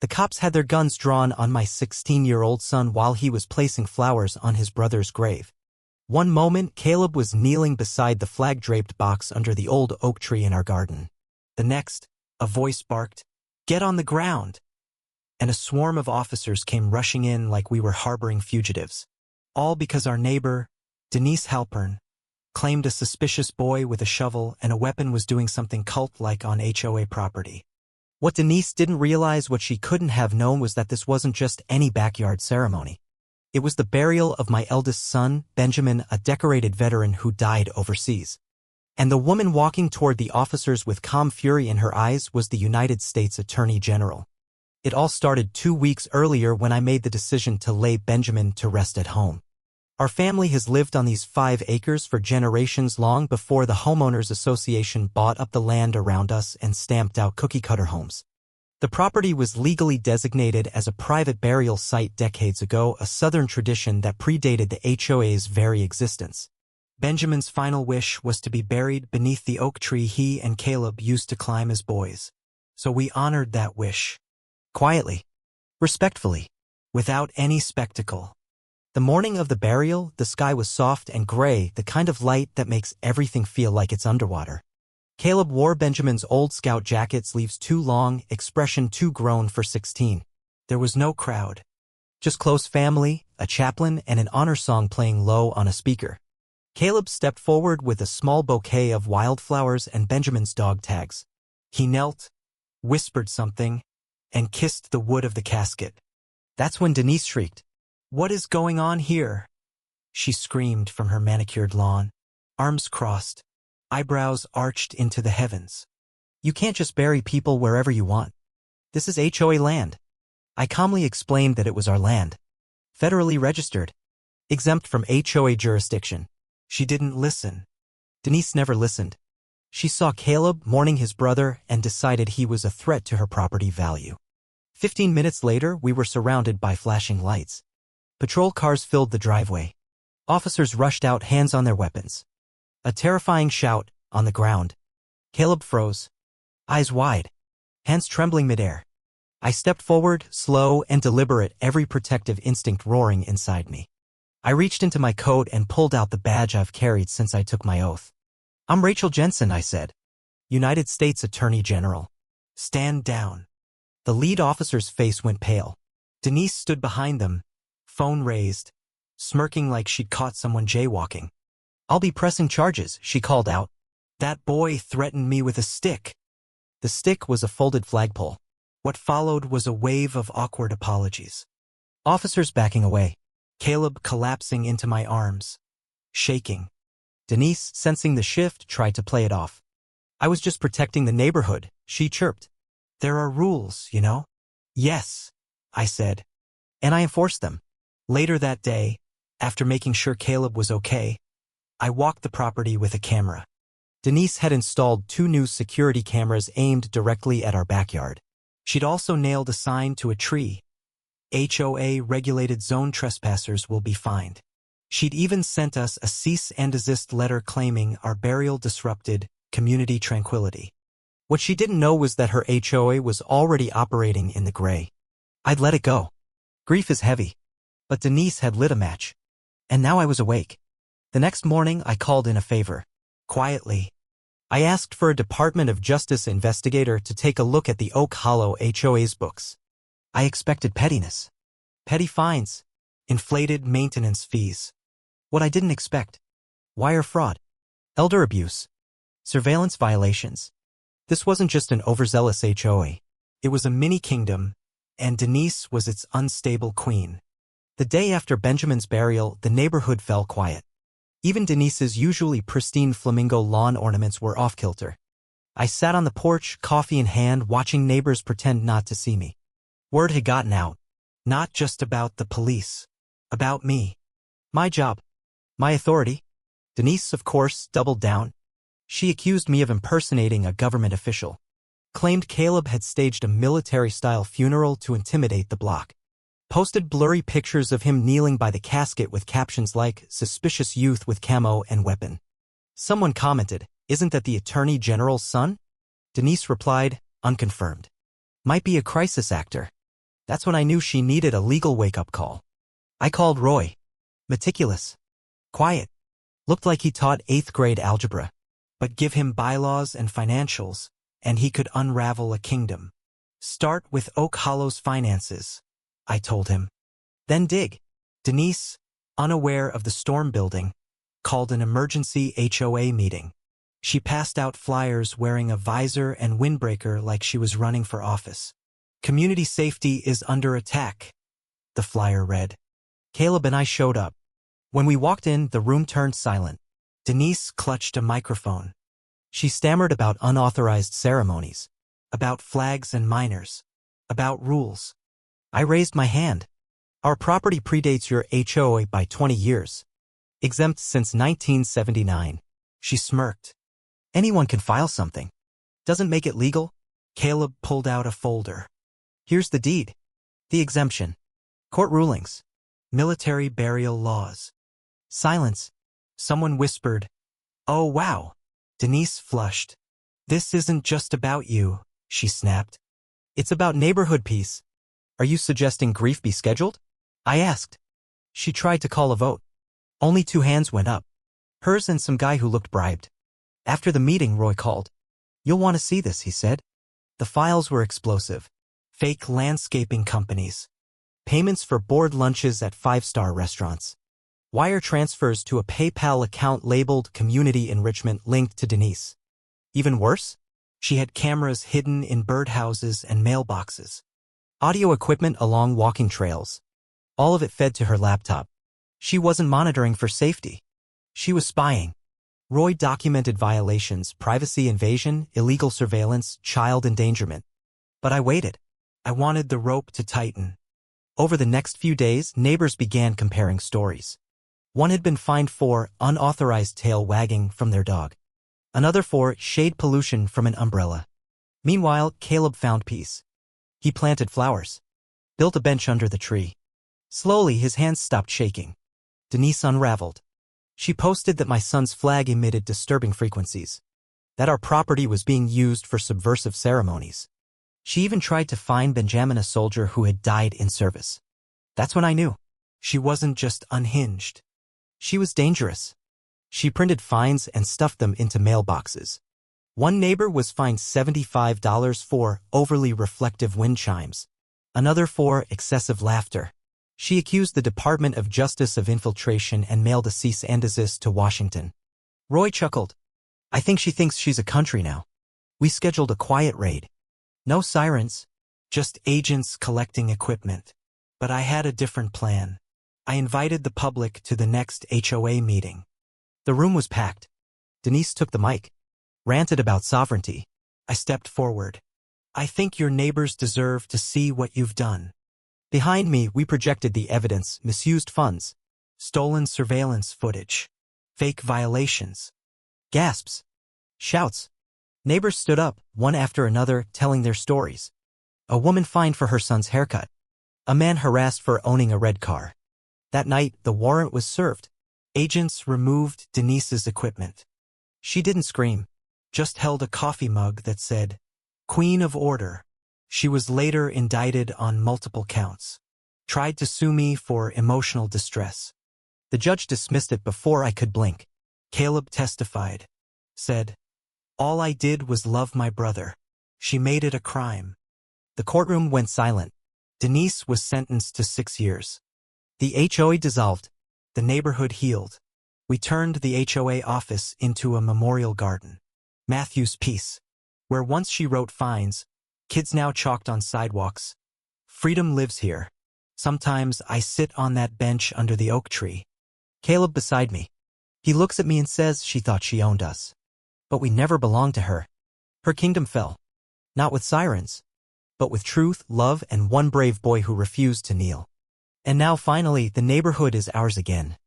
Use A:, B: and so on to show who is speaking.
A: The cops had their guns drawn on my 16-year-old son while he was placing flowers on his brother's grave. One moment, Caleb was kneeling beside the flag-draped box under the old oak tree in our garden. The next, a voice barked, "Get on the ground!" And a swarm of officers came rushing in like we were harboring fugitives. All because our neighbor, Denise Halpern, claimed a suspicious boy with a shovel and a weapon was doing something cult-like on HOA property. What Denise didn't realize, what she couldn't have known, was that this wasn't just any backyard ceremony. It was the burial of my eldest son, Benjamin, a decorated veteran who died overseas. And the woman walking toward the officers with calm fury in her eyes was the United States Attorney General. It all started 2 weeks earlier when I made the decision to lay Benjamin to rest at home. Our family has lived on these 5 acres for generations, long before the Homeowners Association bought up the land around us and stamped out cookie-cutter homes. The property was legally designated as a private burial site decades ago, a Southern tradition that predated the HOA's very existence. Benjamin's final wish was to be buried beneath the oak tree he and Caleb used to climb as boys. So we honored that wish. Quietly. Respectfully. Without any spectacle. The morning of the burial, the sky was soft and gray, the kind of light that makes everything feel like it's underwater. Caleb wore Benjamin's old scout jacket, sleeves too long, expression too grown for 16. There was no crowd. Just close family, a chaplain, and an honor song playing low on a speaker. Caleb stepped forward with a small bouquet of wildflowers and Benjamin's dog tags. He knelt, whispered something, and kissed the wood of the casket. That's when Denise shrieked, "What is going on here?" She screamed from her manicured lawn, arms crossed, eyebrows arched into the heavens. "You can't just bury people wherever you want. This is HOA land." I calmly explained that it was our land. Federally registered. Exempt from HOA jurisdiction. She didn't listen. Denise never listened. She saw Caleb mourning his brother and decided he was a threat to her property value. 15 minutes later, we were surrounded by flashing lights. Patrol cars filled the driveway. Officers rushed out, hands on their weapons. A terrifying shout, on the ground. Caleb froze. Eyes wide. Hands trembling midair. I stepped forward, slow and deliberate, every protective instinct roaring inside me. I reached into my coat and pulled out the badge I've carried since I took my oath. "I'm Rachel Jensen," I said. "United States Attorney General. Stand down." The lead officer's face went pale. Denise stood behind them, phone raised, smirking like she'd caught someone jaywalking. "I'll be pressing charges," she called out. "That boy threatened me with a stick." The stick was a folded flagpole. What followed was a wave of awkward apologies. Officers backing away. Caleb collapsing into my arms. Shaking. Denise, sensing the shift, tried to play it off. "I was just protecting the neighborhood," she chirped. "There are rules, you know?" "Yes," I said. "And I enforced them." Later that day, after making sure Caleb was okay, I walked the property with a camera. Denise had installed 2 new security cameras aimed directly at our backyard. She'd also nailed a sign to a tree. HOA regulated zone trespassers will be fined. She'd even sent us a cease and desist letter claiming our burial disrupted community tranquility. What she didn't know was that her HOA was already operating in the gray. I'd let it go. Grief is heavy. But Denise had lit a match. And now I was awake. The next morning, I called in a favor. Quietly. I asked for a Department of Justice investigator to take a look at the Oak Hollow HOA's books. I expected pettiness. Petty fines. Inflated maintenance fees. What I didn't expect. Wire fraud. Elder abuse. Surveillance violations. This wasn't just an overzealous HOA. It was a mini-kingdom, and Denise was its unstable queen. The day after Benjamin's burial, the neighborhood fell quiet. Even Denise's usually pristine flamingo lawn ornaments were off-kilter. I sat on the porch, coffee in hand, watching neighbors pretend not to see me. Word had gotten out. Not just about the police. About me. My job. My authority. Denise, of course, doubled down. She accused me of impersonating a government official. Claimed Caleb had staged a military-style funeral to intimidate the block. Posted blurry pictures of him kneeling by the casket with captions like, "Suspicious youth with camo and weapon." Someone commented, "Isn't that the Attorney General's son?" Denise replied, "Unconfirmed. Might be a crisis actor." That's when I knew she needed a legal wake-up call. I called Roy. Meticulous. Quiet. Looked like he taught 8th grade algebra. But give him bylaws and financials, and he could unravel a kingdom. Start with Oak Hollow's finances, I told him. Then dig. Denise, unaware of the storm building, called an emergency HOA meeting. She passed out flyers wearing a visor and windbreaker like she was running for office. Community safety is under attack, the flyer read. Caleb and I showed up. When we walked in, the room turned silent. Denise clutched a microphone. She stammered about unauthorized ceremonies, about flags and minors, about rules. I raised my hand. Our property predates your HOA by 20 years. Exempt since 1979. She smirked. Anyone can file something. Doesn't make it legal? Caleb pulled out a folder. Here's the deed. The exemption. Court rulings. Military burial laws. Silence. Someone whispered, "Oh, wow." Denise flushed. "This isn't just about you," she snapped. "It's about neighborhood peace." "Are you suggesting grief be scheduled?" I asked. She tried to call a vote. Only 2 hands went up. Hers and some guy who looked bribed. After the meeting, Roy called. "You'll want to see this," he said. The files were explosive. Fake landscaping companies. Payments for board lunches at 5-star restaurants. Wire transfers to a PayPal account labeled Community Enrichment linked to Denise. Even worse? She had cameras hidden in birdhouses and mailboxes. Audio equipment along walking trails. All of it fed to her laptop. She wasn't monitoring for safety. She was spying. Roy documented violations, privacy invasion, illegal surveillance, child endangerment. But I waited. I wanted the rope to tighten. Over the next few days, neighbors began comparing stories. One had been fined for unauthorized tail wagging from their dog. Another for shade pollution from an umbrella. Meanwhile, Caleb found peace. He planted flowers. Built a bench under the tree. Slowly, his hands stopped shaking. Denise unraveled. She posted that my son's flag emitted disturbing frequencies. That our property was being used for subversive ceremonies. She even tried to fine Benjamin, a soldier who had died in service. That's when I knew. She wasn't just unhinged. She was dangerous. She printed fines and stuffed them into mailboxes. One neighbor was fined $75 for overly reflective wind chimes. Another for excessive laughter. She accused the Department of Justice of infiltration and mailed a cease and desist to Washington. Roy chuckled. "I think she thinks she's a country now." We scheduled a quiet raid. No sirens, just agents collecting equipment. But I had a different plan. I invited the public to the next HOA meeting. The room was packed. Denise took the mic, ranted about sovereignty. I stepped forward. "I think your neighbors deserve to see what you've done." Behind me, we projected the evidence: misused funds, stolen surveillance footage, fake violations. Gasps. Shouts. Neighbors stood up, one after another, telling their stories. A woman fined for her son's haircut. A man harassed for owning a red car. That night, the warrant was served. Agents removed Denise's equipment. She didn't scream, just held a coffee mug that said, "Queen of Order." She was later indicted on multiple counts. Tried to sue me for emotional distress. The judge dismissed it before I could blink. Caleb testified. Said, "All I did was love my brother. She made it a crime." The courtroom went silent. Denise was sentenced to 6 years. The HOA dissolved. The neighborhood healed. We turned the HOA office into a memorial garden. Matthew's Peace. Where once she wrote fines, kids now chalked on sidewalks. Freedom lives here. Sometimes I sit on that bench under the oak tree. Caleb beside me. He looks at me and says she thought she owned us. But we never belonged to her. Her kingdom fell. Not with sirens, but with truth, love, and one brave boy who refused to kneel. And now finally, the neighborhood is ours again.